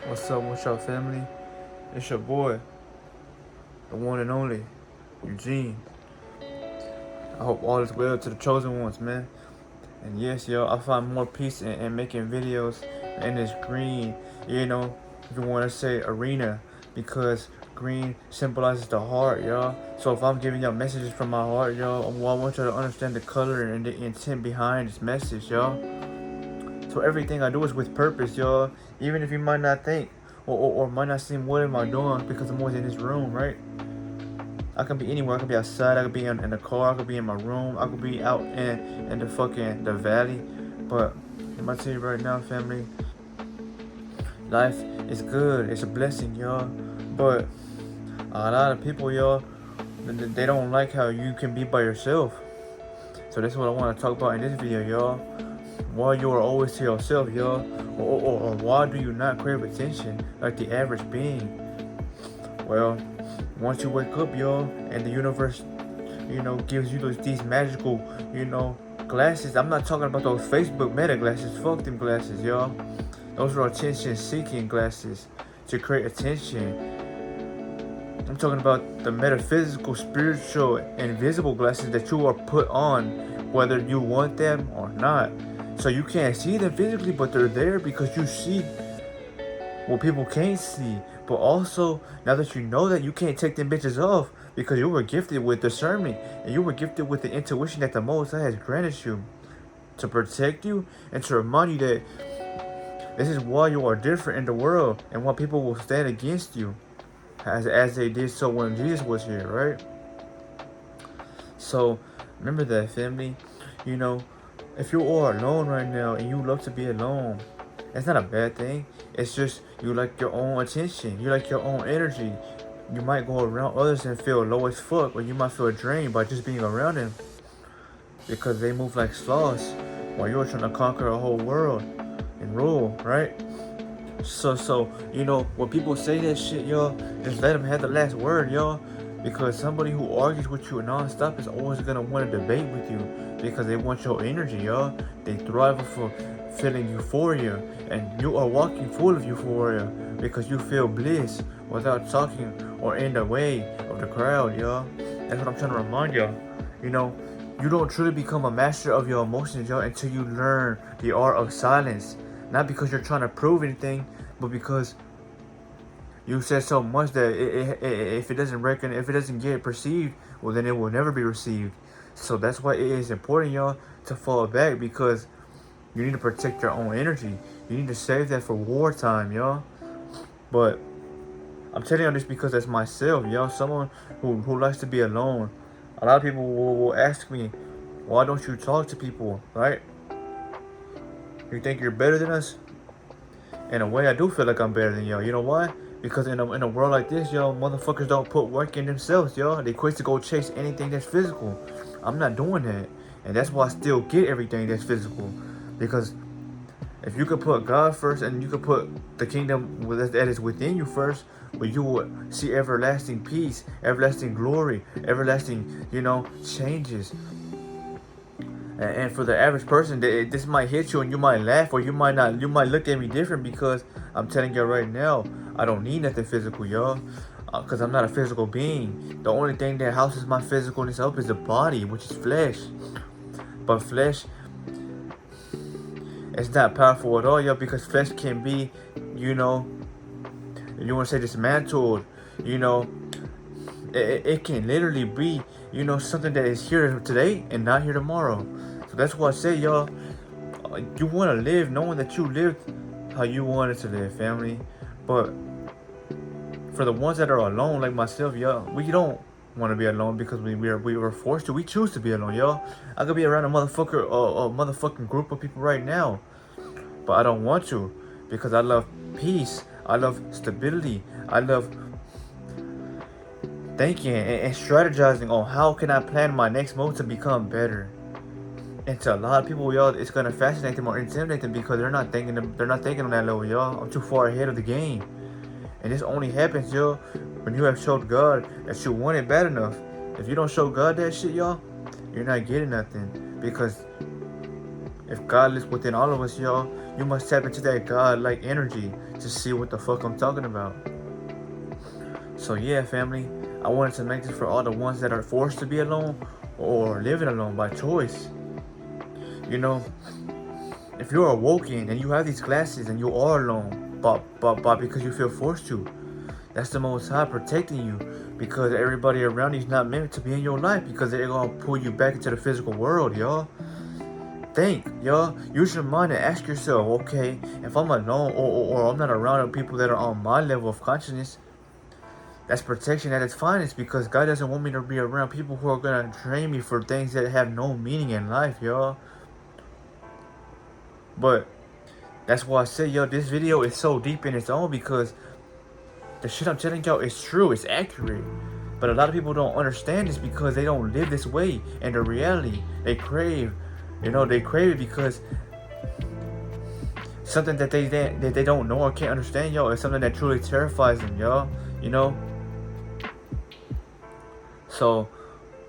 What's up, what's up, family? It's your boy, the one and only, Eugene. I hope all is well to the chosen ones, man. And yes, yo, I find more peace in making videos in this green, if you want to say arena, because green symbolizes the heart, yo. So if I'm giving y'all messages from my heart, yo, I want y'all to understand the color and the intent behind this message, yo. So everything I do is with purpose, y'all. Even if you might not think or might not seem, what am I doing? Because I'm always in this room, right? I can be anywhere. I could be outside. I could be in the car. I could be in my room. I could be out in the valley. But I'm gonna tell you right now, family, life is good. It's a blessing, y'all. But a lot of people, y'all, they don't like how you can be by yourself. So that's what I want to talk about in this video, y'all. Why you are always to yourself, y'all, or why do you not crave attention like the average being? Well, once you wake up, y'all, and the universe, gives you these magical, glasses. I'm not talking about those Facebook Meta glasses. Fuck them glasses, y'all. Those are attention-seeking glasses to create attention. I'm talking about the metaphysical, spiritual, invisible glasses that you are put on, whether you want them or not. So you can't see them physically, but they're there because you see what people can't see. But also, now that you know that, you can't take them bitches off because you were gifted with discernment and you were gifted with the intuition that the Most High has granted you to protect you and to remind you that this is why you are different in the world and why people will stand against you as they did so when Jesus was here, right? So remember that, family. If you are alone right now and you love to be alone, it's not a bad thing. It's just you like your own attention. You like your own energy. You might go around others and feel low as fuck, or you might feel drained by just being around them because they move like sloths while you're trying to conquer a whole world and rule, right? So when people say that shit, y'all, just let them have the last word, y'all. Because somebody who argues with you non-stop is always gonna want to debate with you because they want your energy, y'all. They thrive for feeling euphoria, and you are walking full of euphoria because you feel bliss without talking or in the way of the crowd, y'all. That's what I'm trying to remind y'all. You don't truly become a master of your emotions, y'all, until you learn the art of silence. Not because you're trying to prove anything, but because you said so much that if it doesn't get perceived, well, then it will never be received. So that's why it is important, y'all, to fall back, because you need to protect your own energy. You need to save that for wartime, y'all. But I'm telling you this because that's myself, y'all. Someone who likes to be alone. A lot of people will ask me, why don't you talk to people, right? You think you're better than us? In a way, I do feel like I'm better than y'all. You know why? Because in a world like this, y'all, motherfuckers don't put work in themselves, y'all. They quit to go chase anything that's physical. I'm not doing that. And that's why I still get everything that's physical. Because if you could put God first and you could put the kingdom that is within you first, where you will see everlasting peace, everlasting glory, everlasting, changes. And for the average person, this might hit you and you might laugh, or you might not. You might look at me different because I'm telling you right now, I don't need nothing physical, y'all. Because I'm not a physical being. The only thing that houses my physicalness up is the body, which is flesh. But flesh, it's not powerful at all, y'all, because flesh can be, you want to say dismantled, it can literally be, something that is here today and not here tomorrow. So that's why I say, y'all, you want to live knowing that you lived how you wanted to live, family. But for the ones that are alone, like myself, y'all, we don't want to be alone because we were forced to. We choose to be alone, y'all. I could be around a motherfucking group of people right now, but I don't want to because I love peace. I love stability. I love thinking and strategizing on how can I plan my next move to become better. And to a lot of people, y'all, it's gonna fascinate them or intimidate them because they're not thinking on that level, y'all. I'm too far ahead of the game. And this only happens, y'all, when you have showed God that you want it bad enough. If you don't show God that shit, y'all, you're not getting nothing. Because if God lives within all of us, y'all, You must tap into that God-like energy to see what the fuck I'm talking about. So yeah, family, I wanted to make this for all the ones that are forced to be alone or living alone by choice. You know, if you're awoken and you have these classes and you are alone, but because you feel forced to, that's the Most High protecting you, because everybody around you is not meant to be in your life, because they're gonna pull you back into the physical world, y'all. Think, y'all. Use your mind and ask yourself, okay, if I'm alone or I'm not around people that are on my level of consciousness, that's protection at its finest, because God doesn't want me to be around people who are gonna drain me for things that have no meaning in life, y'all. But that's why I say, yo, this video is so deep in its own, because the shit I'm telling y'all is true, it's accurate. But a lot of people don't understand this because they don't live this way. And the reality they crave, they crave it because something that they don't know or can't understand, y'all, is something that truly terrifies them, y'all. So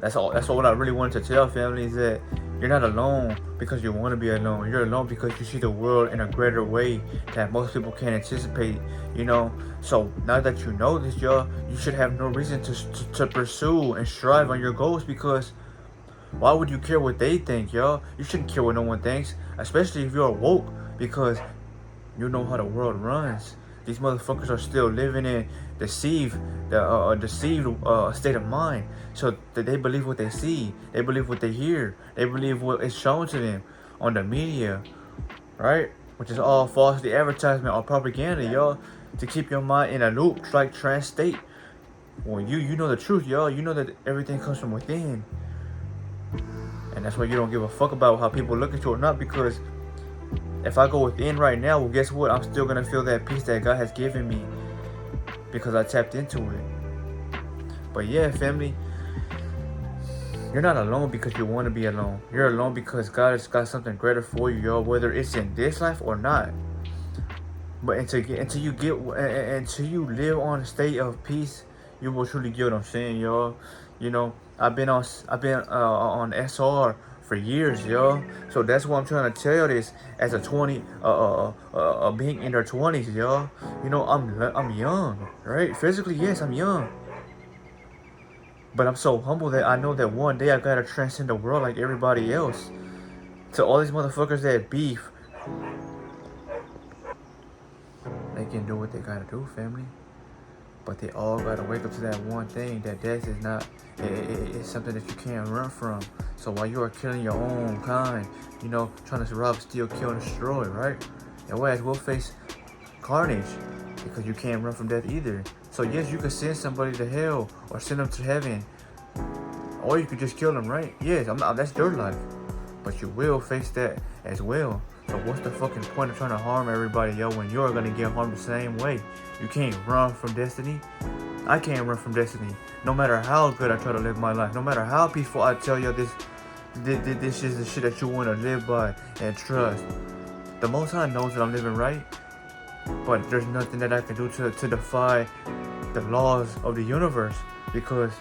that's what I really wanted to tell family, is that you're not alone because you want to be alone. You're alone because you see the world in a greater way that most people can't anticipate, So now that you know this, y'all, you should have no reason to pursue and strive on your goals, because why would you care what they think, y'all? You shouldn't care what no one thinks, especially if you're woke, because you know how the world runs. These motherfuckers are still living in deceived state of mind. So that they believe what they see. They believe what they hear. They believe what is shown to them on the media, right? Which is all falsely advertisement or propaganda, y'all, to keep your mind in a loop, like trance state. When you know the truth, y'all, you know that everything comes from within. And that's why you don't give a fuck about how people look at you or not, because if I go within right now, well, guess what? I'm still going to feel that peace that God has given me because I tapped into it. But yeah, family, you're not alone because you want to be alone. You're alone because God has got something greater for you, y'all, whether it's in this life or not. But until you live on a state of peace, you will truly get what I'm saying, y'all. I've been on SR for years, y'all. So that's why I'm trying to tell you this as a being in their 20s, y'all. I'm young, right? Physically, yes, I'm young. But I'm so humble that I know that one day I gotta transcend the world like everybody else. To all these motherfuckers that beef, they can do what they gotta do, family. But they all gotta wake up to that one thing, that death is not, it's something that you can't run from. So while you are killing your own kind, trying to rob, steal, kill, and destroy, right? Your ass will face carnage because you can't run from death either. So yes, you could send somebody to hell or send them to heaven, or you could just kill them, right? Yes, that's your life. But you will face that as well. So what's the fucking point of trying to harm everybody, yo, when you're gonna get harmed the same way? You can't run from destiny. I can't run from destiny. No matter how good I try to live my life, no matter how peaceful I tell you this is the shit that you want to live by and trust. The Most High knows that I'm living right, but there's nothing that I can do to defy the laws of the universe, because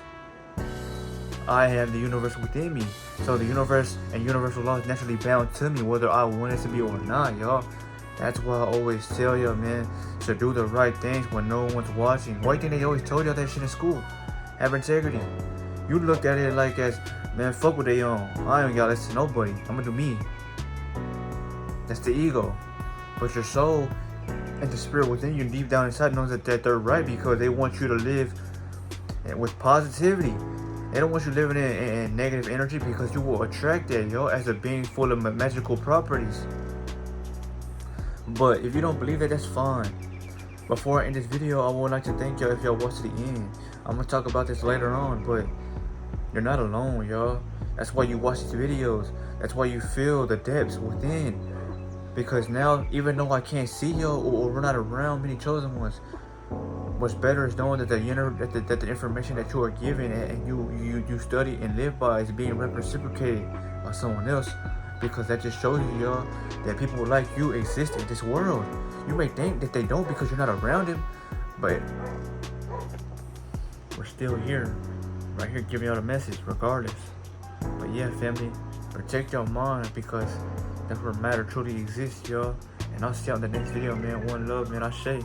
I have the universe within me. So the universe and universal law is naturally bound to me, whether I want it to be or not, y'all. That's why I always tell y'all, man, to do the right things when no one's watching. Why do you think they always told y'all that shit in school? Have integrity. You look at it like as, man, fuck what they own. I ain't gotta listen to nobody. I'm gonna do me. That's the ego. But your soul and the spirit within you, deep down inside, knows that they're right, because they want you to live with positivity. They don't want you living in negative energy, because you will attract that, yo, as a being full of magical properties. But if you don't believe that, that's fine. Before I end this video, I would like to thank y'all if y'all watch to the end. I'm gonna talk about this later on, but you're not alone, y'all. That's why you watch these videos. That's why you feel the depths within. Because now, even though I can't see y'all or we're not around many chosen ones, what's better is knowing that the information that you are given and you study and live by is being reciprocated by someone else. Because that just shows you, y'all, that people like you exist in this world. You may think that they don't because you're not around them, but we're still here, right here, giving y'all a message regardless. But yeah, family, protect your mind, because that's where matter truly exists, y'all. And I'll see you on the next video, man. One love, man. I say.